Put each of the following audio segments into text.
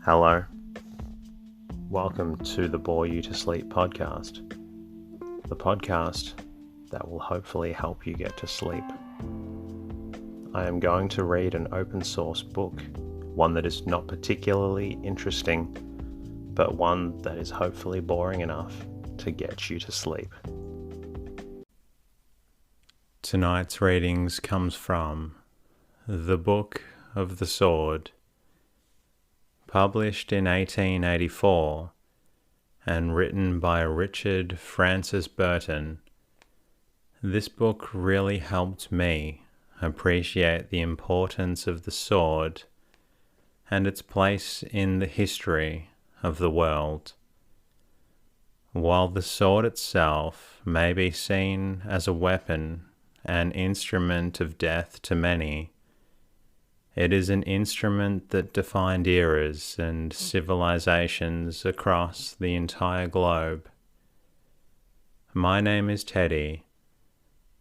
Hello. Welcome to the Bore You to Sleep podcast. The podcast that will hopefully help you get to sleep. I am going to read an open source book, one that is not particularly interesting, but one that is hopefully boring enough to get you to sleep. Tonight's readings comes from The Book of the Sword, published in 1884 and written by Richard Francis Burton. This book really helped me appreciate the importance of the sword and its place in the history of the world. While the sword itself may be seen as a weapon, an instrument of death to many, it is an instrument that defined eras and civilizations across the entire globe. My name is Teddy,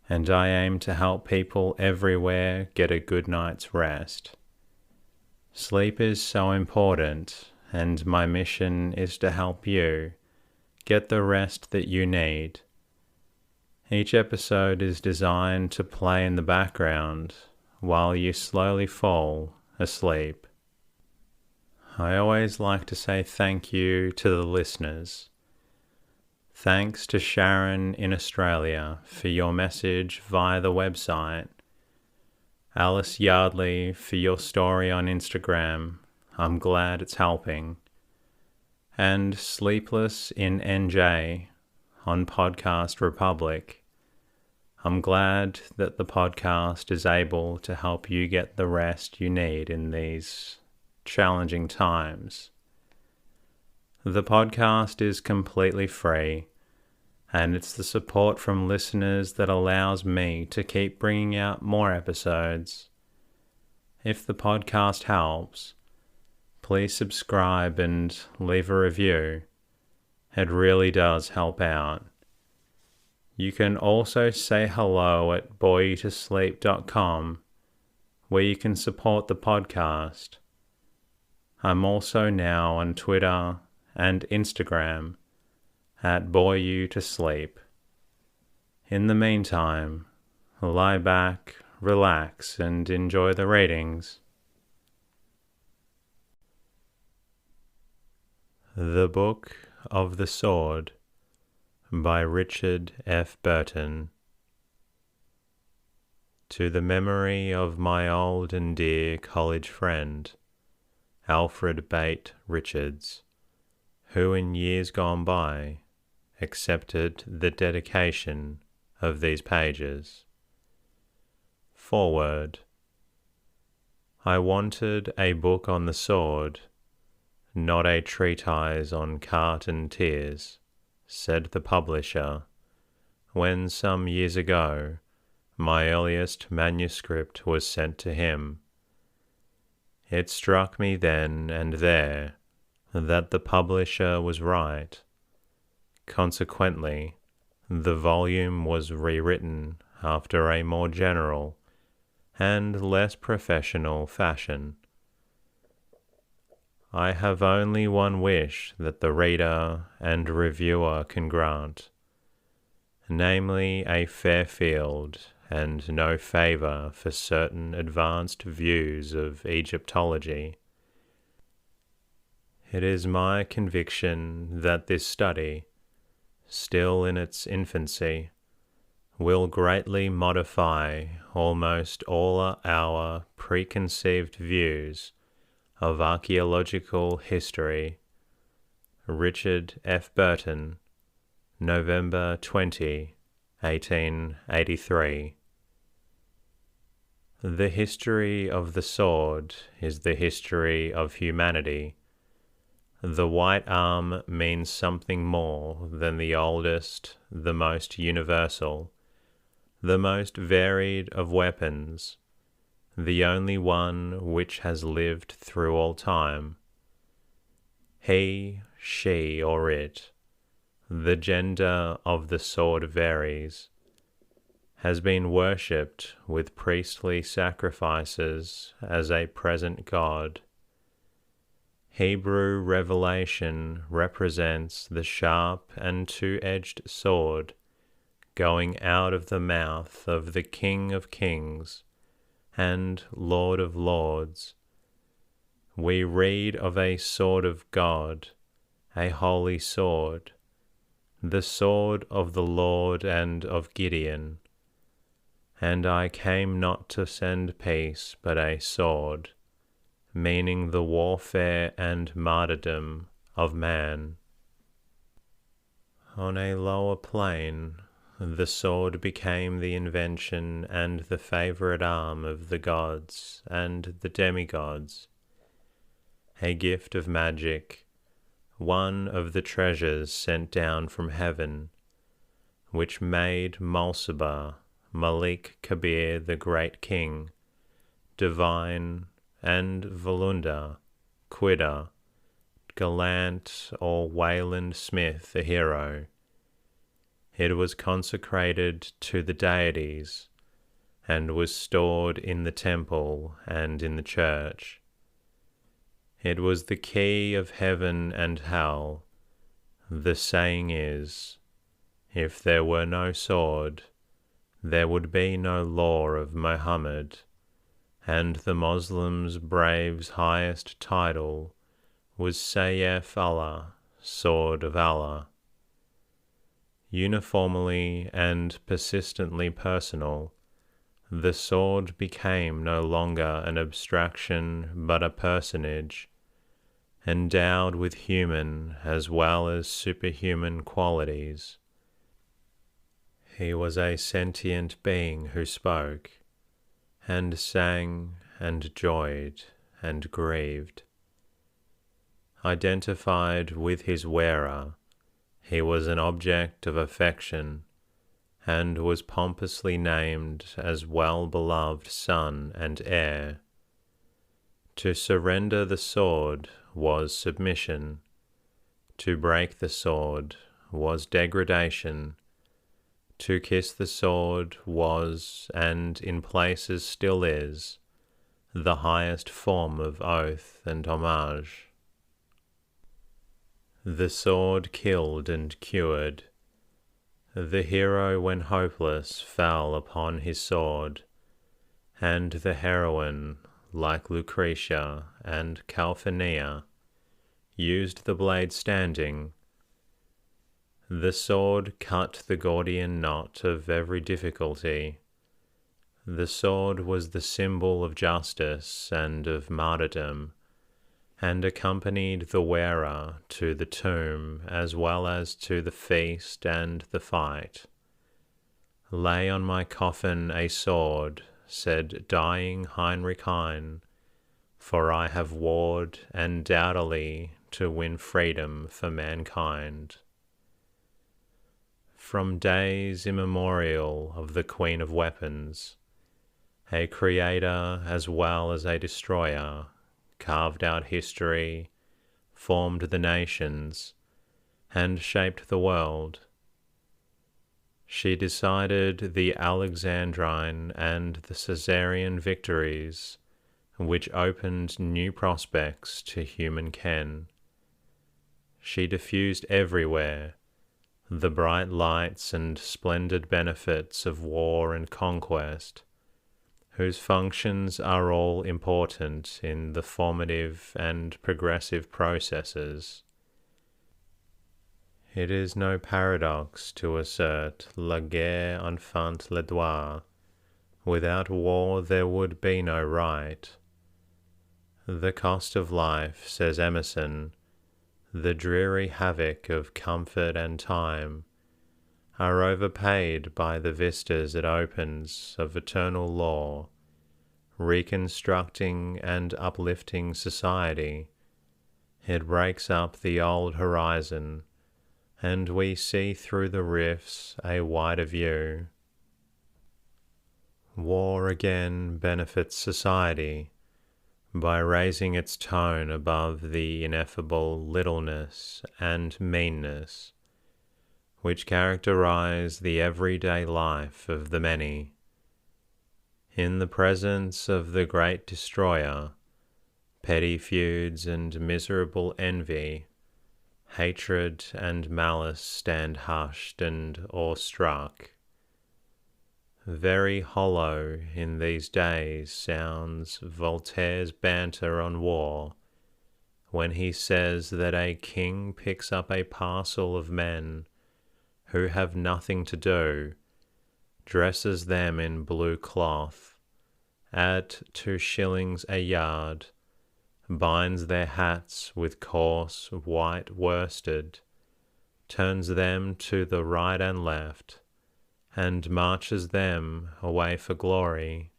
and I aim to help people everywhere get a good night's rest. Sleep is so important, and my mission is to help you get the rest that you need. Each episode is designed to play in the background while you slowly fall asleep. I always like to say thank you to the listeners. Thanks to Sharon in Australia for your message via the website. Alice Yardley for your story on Instagram. I'm glad it's helping. And Sleepless in NJ on Podcast Republic. I'm glad that the podcast is able to help you get the rest you need in these challenging times. The podcast is completely free, and it's the support from listeners that allows me to keep bringing out more episodes. If the podcast helps, please subscribe and leave a review. It really does help out. You can also say hello at boreyoutosleep.com, where you can support the podcast. I'm also now on Twitter and Instagram at boreyoutosleep. In the meantime, lie back, relax, and enjoy the readings. The Book of the Sword by Richard F. Burton. To the memory of my old and dear college friend, Alfred Bate Richards, who in years gone by accepted the dedication of these pages. Foreword. I wanted a book on the sword, not a treatise on cart and tears, said the publisher, when some years ago my earliest manuscript was sent to him. It struck me then and there that the publisher was right. Consequently, the volume was rewritten after a more general and less professional fashion. I have only one wish that the reader and reviewer can grant, namely a fair field and no favour for certain advanced views of Egyptology. It is my conviction that this study, still in its infancy, will greatly modify almost all our preconceived views of archaeological history. Richard F. Burton, November 20, 1883. The history of the sword is the history of humanity. The white arm means something more than the oldest, the most universal, the most varied of weapons, the only one which has lived through all time. He, she, or it, the gender of the sword varies, has been worshipped with priestly sacrifices as a present god. Hebrew revelation represents the sharp and two-edged sword going out of the mouth of the King of Kings and Lord of Lords. We read of a sword of God, a holy sword, the sword of the Lord and of Gideon. And I came not to send peace, but a sword, meaning the warfare and martyrdom of man. On a lower plane, the sword became the invention and the favourite arm of the gods and the demigods, a gift of magic, one of the treasures sent down from heaven, which made Mulciber, Malik Kabir the great king, divine, and Volunda, Quidder, Gallant, or Wayland Smith a hero. It was consecrated to the deities, and was stored in the temple and in the church. It was the key of heaven and hell. The saying is, if there were no sword, there would be no law of Mohammed, and the Moslem's brave's highest title was Sayf Allah, Sword of Allah. Uniformly and persistently personal, the sword became no longer an abstraction but a personage, endowed with human as well as superhuman qualities. He was a sentient being who spoke, and sang, and joyed, and grieved. Identified with his wearer, he was an object of affection, and was pompously named as well-beloved son and heir. To surrender the sword was submission. To break the sword was degradation. To kiss the sword was, and in places still is, the highest form of oath and homage. The sword killed and cured. The hero, when hopeless, fell upon his sword, and the heroine, like Lucretia and Calphurnia, used the blade standing. The sword cut the Gordian knot of every difficulty. The sword was the symbol of justice and of martyrdom, and accompanied the wearer to the tomb as well as to the feast and the fight. Lay on my coffin a sword, said dying Heinrich Heine, for I have warred undoubtedly to win freedom for mankind. From days immemorial of the Queen of Weapons, a creator as well as a destroyer, carved out history, formed the nations, and shaped the world. She decided the Alexandrine and the Caesarean victories, which opened new prospects to human ken. She diffused everywhere the bright lights and splendid benefits of war and conquest, whose functions are all important in the formative and progressive processes. It is no paradox to assert la guerre enfante le droit. Without war there would be no right. The cost of life, says Emerson, the dreary havoc of comfort and time, are overpaid by the vistas it opens of eternal law, reconstructing and uplifting society. It breaks up the old horizon, and we see through the rifts a wider view. War again benefits society by raising its tone above the ineffable littleness and meanness which characterize the everyday life of the many. In the presence of the great destroyer, petty feuds and miserable envy, hatred and malice stand hushed and awestruck. Very hollow in these days sounds Voltaire's banter on war, when he says that a king picks up a parcel of men who have nothing to do, dresses them in blue cloth, at 2 shillings a yard, binds their hats with coarse white worsted, turns them to the right and left, and marches them away for glory.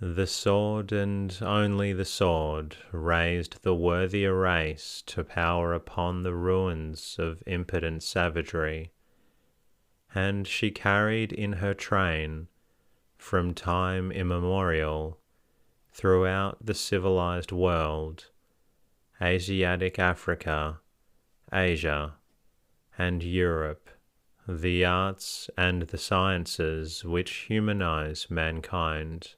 The sword, and only the sword, raised the worthier race to power upon the ruins of impotent savagery, and she carried in her train, from time immemorial, throughout the civilized world, Asiatic Africa, Asia, and Europe, the arts and the sciences which humanize mankind.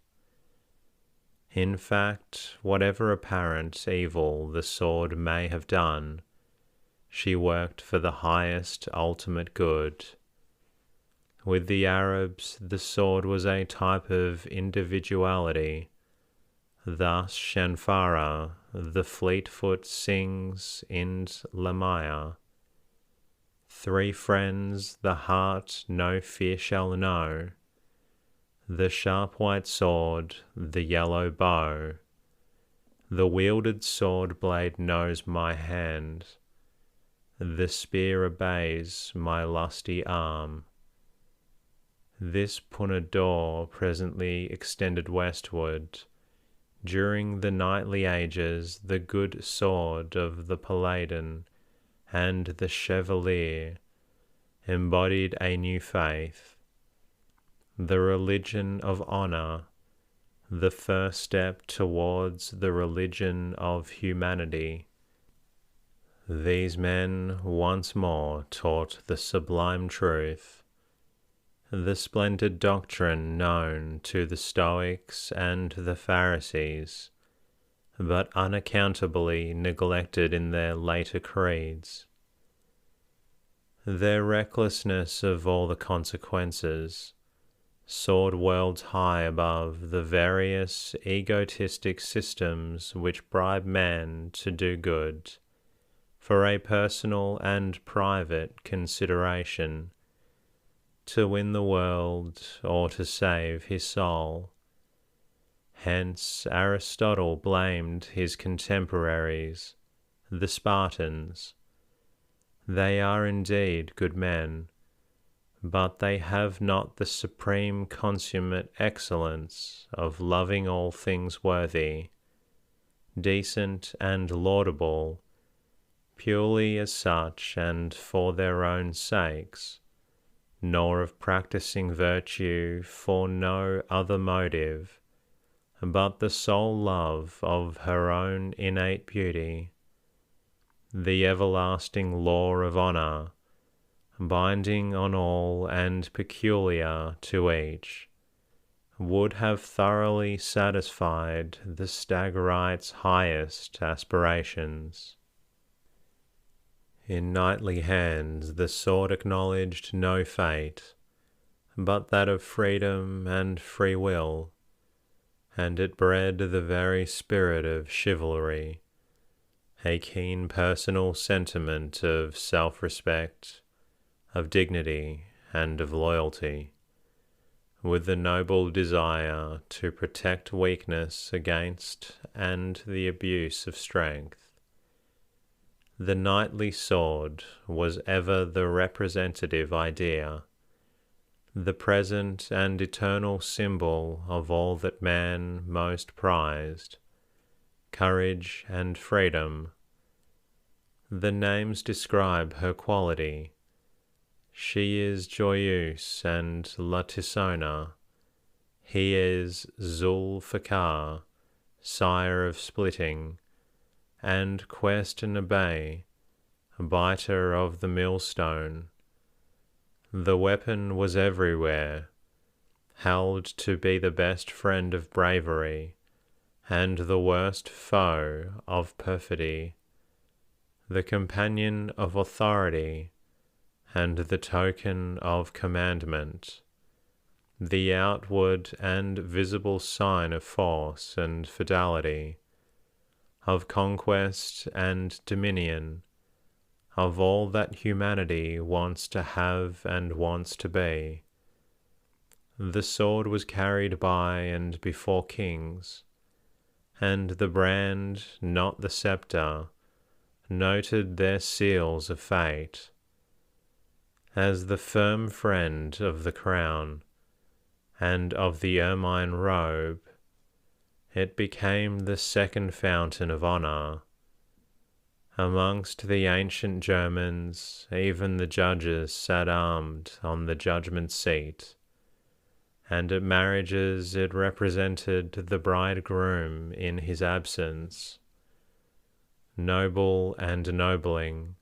In fact, whatever apparent evil the sword may have done, she worked for the highest ultimate good. With the Arabs, the sword was a type of individuality. Thus Shanfara, the fleet-foot, sings in Lamaya, 3 friends the heart no fear shall know, the sharp white sword, the yellow bow, the wielded sword blade knows my hand, the spear obeys my lusty arm. This punador presently extended westward. During the knightly ages, the good sword of the paladin and the chevalier embodied a new faith, the religion of honor, the first step towards the religion of humanity. These men once more taught the sublime truth, the splendid doctrine known to the Stoics and the Pharisees, but unaccountably neglected in their later creeds. Their recklessness of all the consequences soared worlds high above the various egotistic systems which bribe man to do good for a personal and private consideration, to win the world or to save his soul. Hence Aristotle blamed his contemporaries, the Spartans. They are indeed good men, but they have not the supreme consummate excellence of loving all things worthy, decent and laudable, purely as such and for their own sakes, nor of practicing virtue for no other motive, but the sole love of her own innate beauty, the everlasting law of honor, binding on all and peculiar to each, would have thoroughly satisfied the Stagirite's highest aspirations. In knightly hands the sword acknowledged no fate, but that of freedom and free will, and it bred the very spirit of chivalry, a keen personal sentiment of self-respect, of dignity, and of loyalty, with the noble desire to protect weakness against and the abuse of strength. The knightly sword was ever the representative idea, the present and eternal symbol of all that man most prized, courage and freedom. The names describe her quality. She is Joyeuse and Latisona. He is Zul-Fakar, sire of Splitting, and Questionabay, biter of the millstone. The weapon was everywhere, held to be the best friend of bravery, and the worst foe of perfidy, the companion of authority, and the token of commandment, the outward and visible sign of force and fidelity, of conquest and dominion, of all that humanity wants to have and wants to be. The sword was carried by and before kings, and the brand, not the sceptre, noted their seals of fate. As the firm friend of the crown, and of the ermine robe, it became the second fountain of honour. Amongst the ancient Germans, even the judges sat armed on the judgment seat, and at marriages it represented the bridegroom in his absence. Noble and ennobling,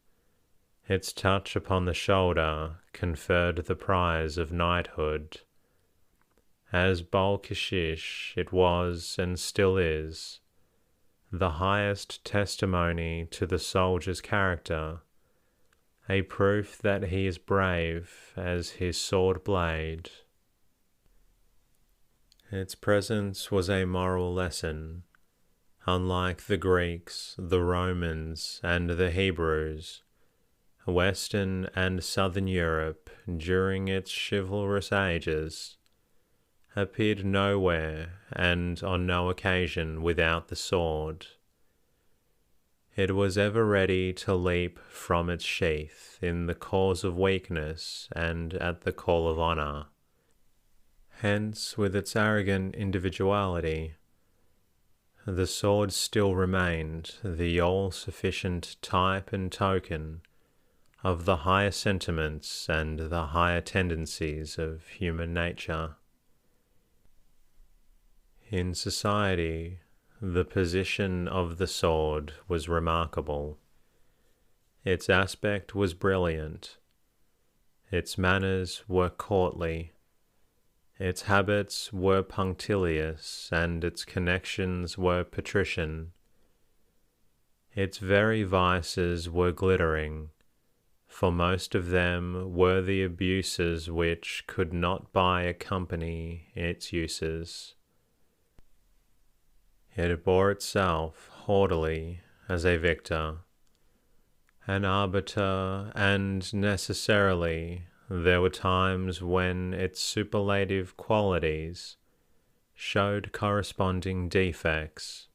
its touch upon the shoulder conferred the prize of knighthood. As Bal-Kashish it was, and still is, the highest testimony to the soldier's character, a proof that he is brave as his sword blade. Its presence was a moral lesson. Unlike the Greeks, the Romans, and the Hebrews, Western and Southern Europe during its chivalrous ages appeared nowhere and on no occasion without the sword. It was ever ready to leap from its sheath in the cause of weakness and at the call of honour. Hence, with its arrogant individuality, the sword still remained the all-sufficient type and token of the higher sentiments and the higher tendencies of human nature. In society, the position of the sword was remarkable. Its aspect was brilliant. Its manners were courtly. Its habits were punctilious, and its connections were patrician. Its very vices were glittering, for most of them were the abuses which could not buy accompany its uses. It bore itself haughtily as a victor, an arbiter, and necessarily there were times when its superlative qualities showed corresponding defects.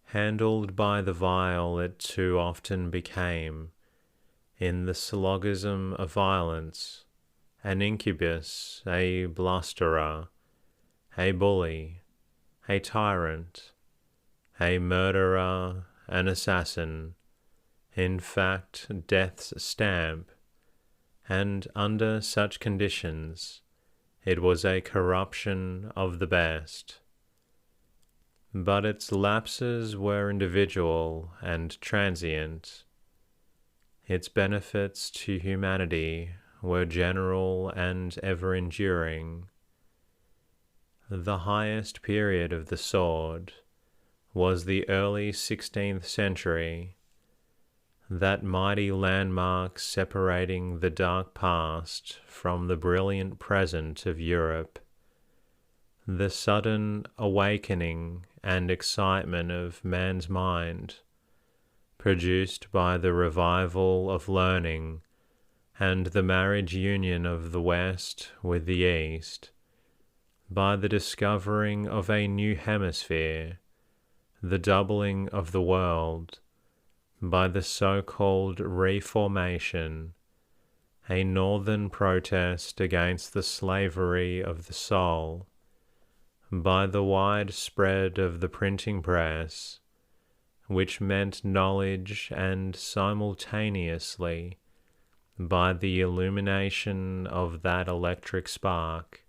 Handled by the vile it too often became, in the syllogism of violence, an incubus, a blusterer, a bully, a tyrant, a murderer, an assassin, in fact, death's stamp, and under such conditions it was a corruption of the best. But its lapses were individual and transient. Its benefits to humanity were general and ever-enduring. The highest period of the sword was the early 16th century, that mighty landmark separating the dark past from the brilliant present of Europe, the sudden awakening and excitement of man's mind, produced by the revival of learning and the marriage union of the West with the East, by the discovering of a new hemisphere, the doubling of the world, by the so-called Reformation, a northern protest against the slavery of the soul, by the wide spread of the printing press, which meant knowledge, and simultaneously by the illumination of that electric spark,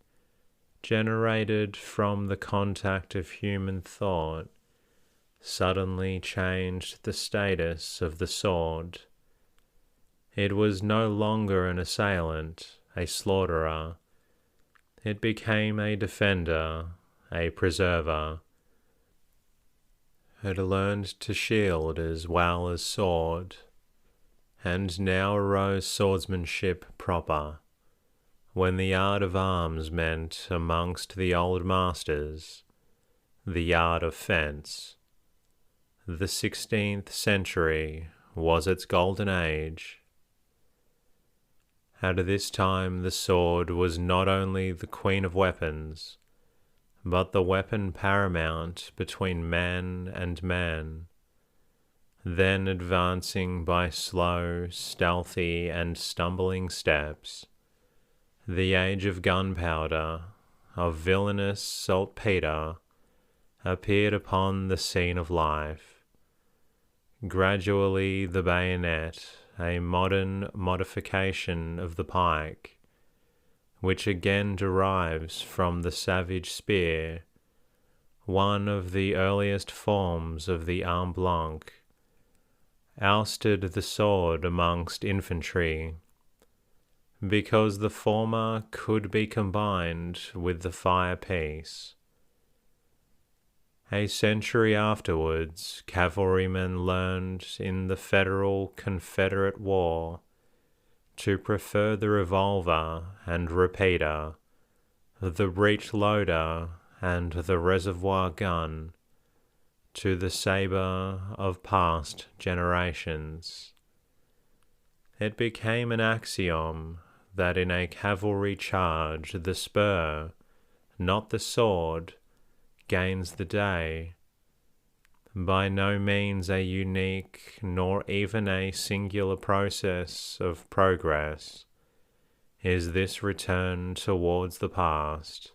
generated from the contact of human thought, suddenly changed the status of the sword. It was no longer an assailant, a slaughterer. It became a defender, a preserver, had learned to shield as well as sword, and now arose swordsmanship proper, when the art of arms meant amongst the old masters the art of fence. The 16th century was its golden age. At this time the sword was not only the queen of weapons, but the weapon paramount between man and man, then advancing by slow, stealthy, and stumbling steps. The age of gunpowder, of villainous saltpetre, appeared upon the scene of life. Gradually the bayonet, a modern modification of the pike, which again derives from the savage spear, one of the earliest forms of the arme blanc, ousted the sword amongst infantry, because the former could be combined with the fire-piece. A century afterwards, cavalrymen learned in the Federal-Confederate War to prefer the revolver and repeater, the breech loader and the reservoir gun, to the sabre of past generations. It became an axiom that in a cavalry charge the spur, not the sword, gains the day. By no means a unique nor even a singular process of progress is this return towards the past,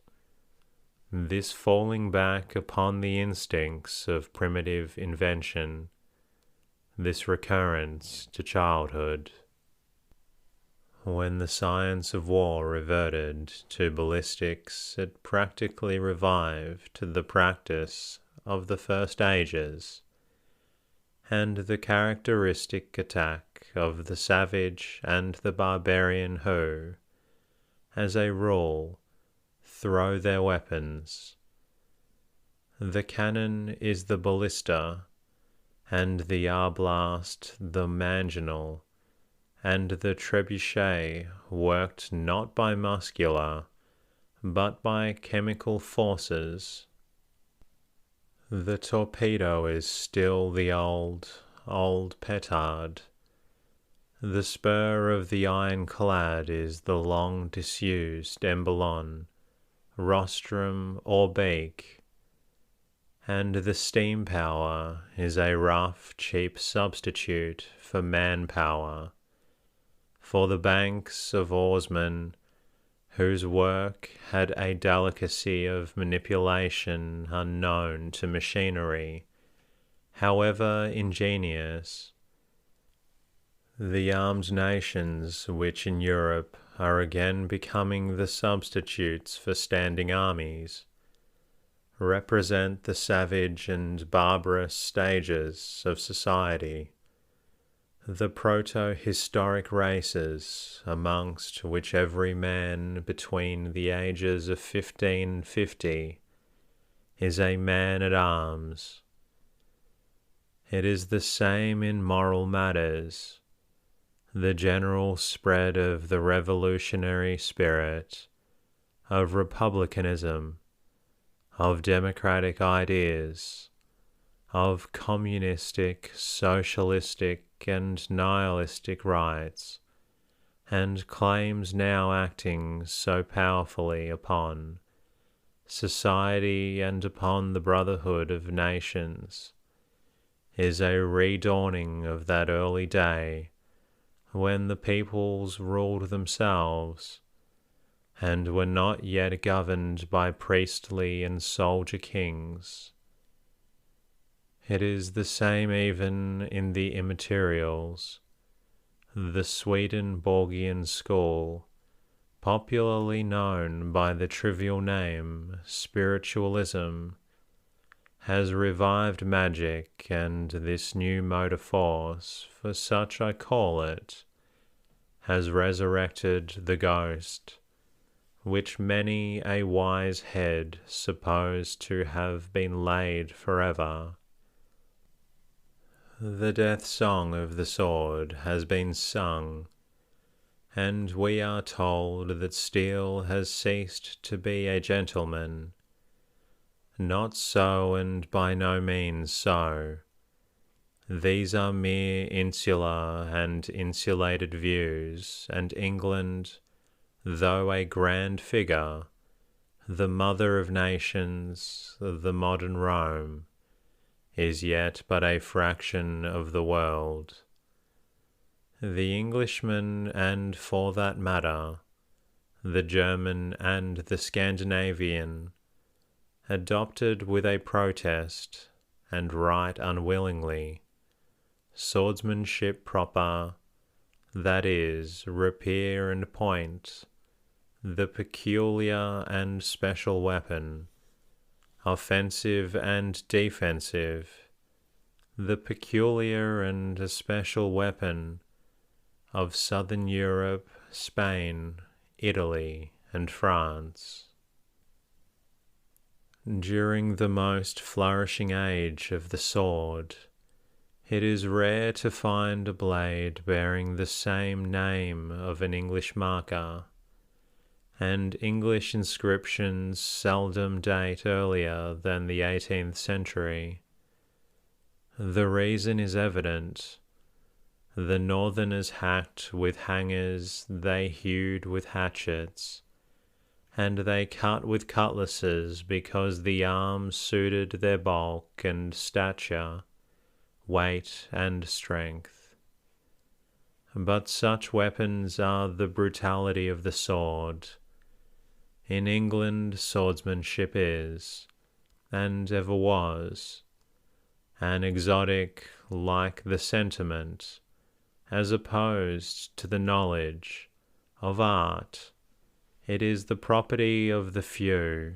this falling back upon the instincts of primitive invention, this recurrence to childhood. When the science of war reverted to ballistics, it practically revived the practice of the first ages, and the characteristic attack of the savage and the barbarian who, as a rule, throw their weapons. The cannon is the ballista, and the arblast the mangonel, and the trebuchet worked not by muscular, but by chemical forces. The torpedo is still the old petard. The spur of the ironclad is the long disused emballon, rostrum or beak, and the steam power is a rough, cheap substitute for manpower, for the banks of oarsmen whose work had a delicacy of manipulation unknown to machinery, however ingenious. The armed nations which in Europe are again becoming the substitutes for standing armies represent the savage and barbarous stages of society, the proto-historic races amongst which every man between the ages of 15 and 50 is a man-at-arms. It is the same in moral matters. The general spread of the revolutionary spirit, of republicanism, of democratic ideas, of communistic, socialistic, and nihilistic rights, and claims now acting so powerfully upon society and upon the brotherhood of nations, is a redawning of that early day when the peoples ruled themselves, and were not yet governed by priestly and soldier kings. It is the same even in the immaterials. The Swedenborgian school, popularly known by the trivial name spiritualism, has revived magic, and this new motor force, for such I call it, has resurrected the ghost, which many a wise head supposed to have been laid forever. The death song of the sword has been sung, and we are told that steel has ceased to be a gentleman. Not so, and by no means so. These are mere insular and insulated views, and England, though a grand figure, the mother of nations, the modern Rome, is yet but a fraction of the world. The Englishman, and for that matter, the German and the Scandinavian, adopted with a protest, and right unwillingly, swordsmanship proper, that is, rapier and point, the peculiar and special weapon, offensive and defensive, the peculiar and especial weapon of Southern Europe, Spain, Italy, and France. During the most flourishing age of the sword, it is rare to find a blade bearing the same name of an English marker, and English inscriptions seldom date earlier than the 18th century. The reason is evident. The northerners hacked with hangers, they hewed with hatchets, and they cut with cutlasses because the arms suited their bulk and stature, weight and strength. But such weapons are the brutality of the sword. In England, swordsmanship is, and ever was, an exotic like the sentiment, as opposed to the knowledge of art. It is the property of the few,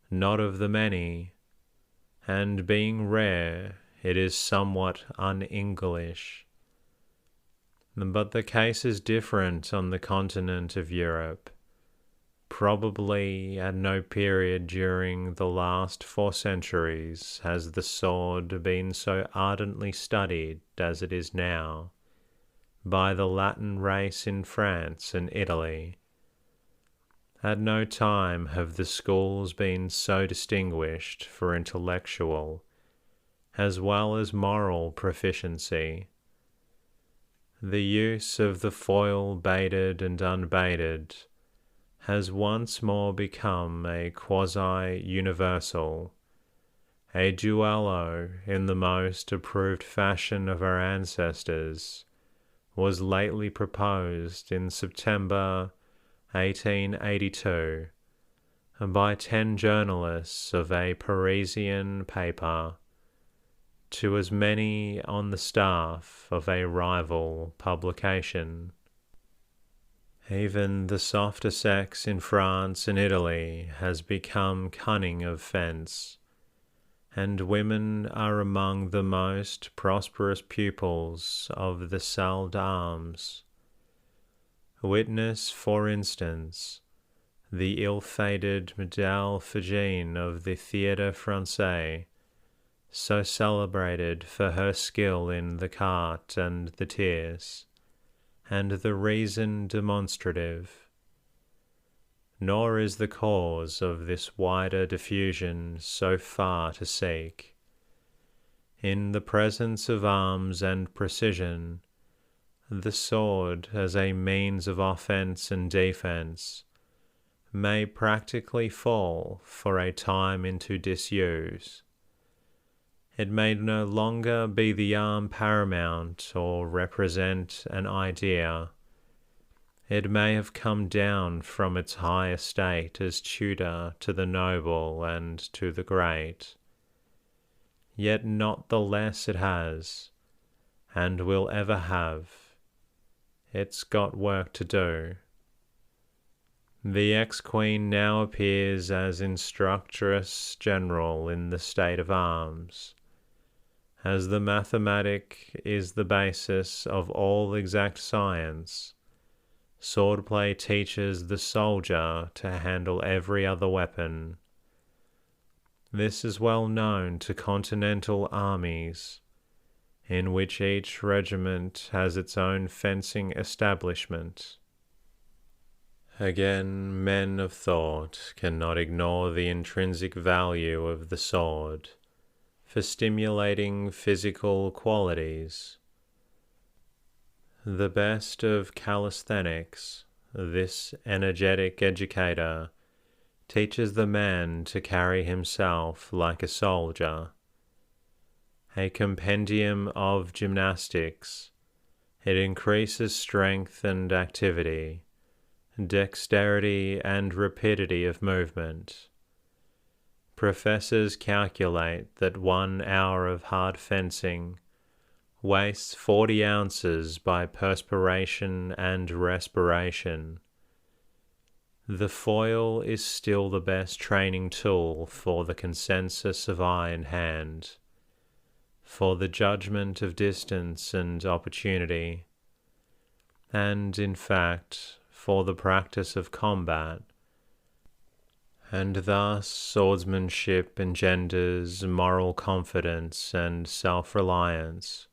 not of the many, and being rare, it is somewhat un-English. But the case is different on the continent of Europe. Probably at no period during the last 4 centuries has the sword been so ardently studied as it is now, by the Latin race in France and Italy. At no time have the schools been so distinguished for intellectual as well as moral proficiency. The use of the foil baited and unbaited has once more become a quasi-universal, a duello in the most approved fashion of our ancestors, was lately proposed in September 1882 by 10 journalists of a Parisian paper to as many on the staff of a rival publication. Even the softer sex in France and Italy has become cunning of fence, and women are among the most prosperous pupils of the salle d'armes. Witness, for instance, the ill-fated Madame Fagin of the Théâtre Français, so celebrated for her skill in the carte and the tierce, and the reason demonstrative. Nor is the cause of this wider diffusion so far to seek. In the presence of arms and precision, the sword as a means of offense and defense may practically fall for a time into disuse. It may no longer be the arm paramount or represent an idea. It may have come down from its high estate as tutor to the noble and to the great. Yet not the less it has, and will ever have. It's got work to do. The ex-queen now appears as instructress general in the state of arms. As the mathematic is the basis of all exact science, swordplay teaches the soldier to handle every other weapon. This is well known to continental armies. in which each regiment has its own fencing establishment. Again, men of thought cannot ignore the intrinsic value of the sword for stimulating physical qualities. The best of calisthenics, this energetic educator teaches the man to carry himself like a soldier. A compendium of gymnastics, it increases strength and activity, dexterity and rapidity of movement. Professors calculate that 1 hour of hard fencing wastes 40 ounces by perspiration and respiration. The foil is still the best training tool for the consensus of eye and hand, for the judgment of distance and opportunity, and, in fact, for the practice of combat. And thus swordsmanship engenders moral confidence and self-reliance,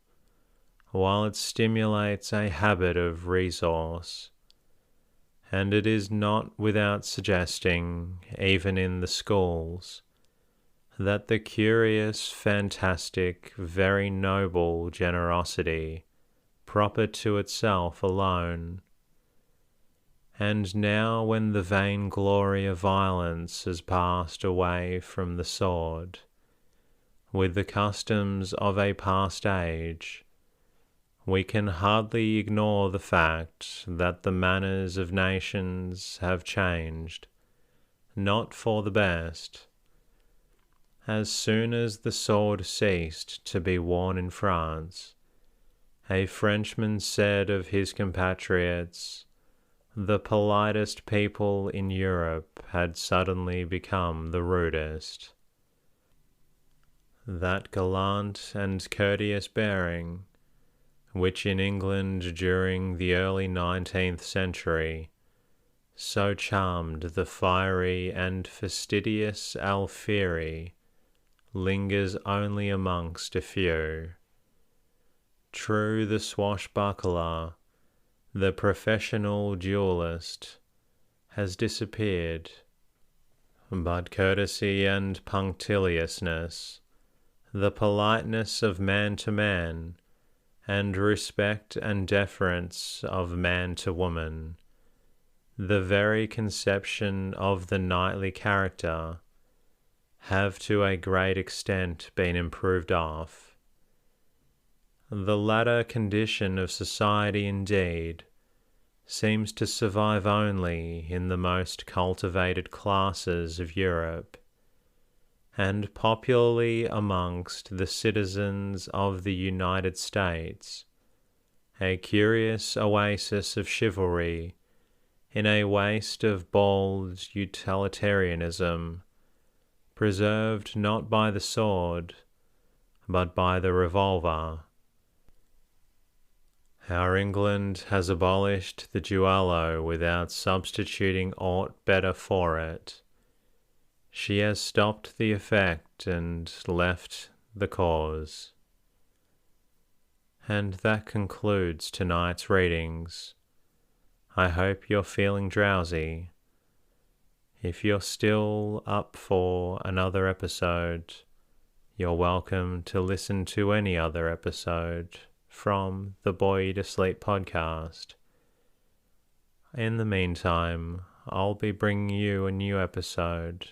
while it stimulates a habit of resource. And it is not without suggesting, even in the schools, that the curious, fantastic, very noble generosity, proper to itself alone. And now when the vain glory of violence has passed away from the sword, with the customs of a past age, we can hardly ignore the fact that the manners of nations have changed, not for the best. As soon as the sword ceased to be worn in France, a Frenchman said of his compatriots, the politest people in Europe had suddenly become the rudest. That gallant and courteous bearing, which in England during the early 19th century so charmed the fiery and fastidious Alfieri, lingers only amongst a few. True, the swashbuckler, the professional duellist, has disappeared, but courtesy and punctiliousness, the politeness of man to man, and respect and deference of man to woman, the very conception of the knightly character, have to a great extent been improved off. The latter condition of society, indeed, seems to survive only in the most cultivated classes of Europe, and popularly amongst the citizens of the United States, a curious oasis of chivalry in a waste of bold utilitarianism, preserved not by the sword, but by the revolver. Our England has abolished the duello without substituting aught better for it. She has stopped the effect and left the cause. And that concludes tonight's readings. I hope you're feeling drowsy. If you're still up for another episode, you're welcome to listen to any other episode from the Bore You to Sleep podcast. In the meantime, I'll be bringing you a new episode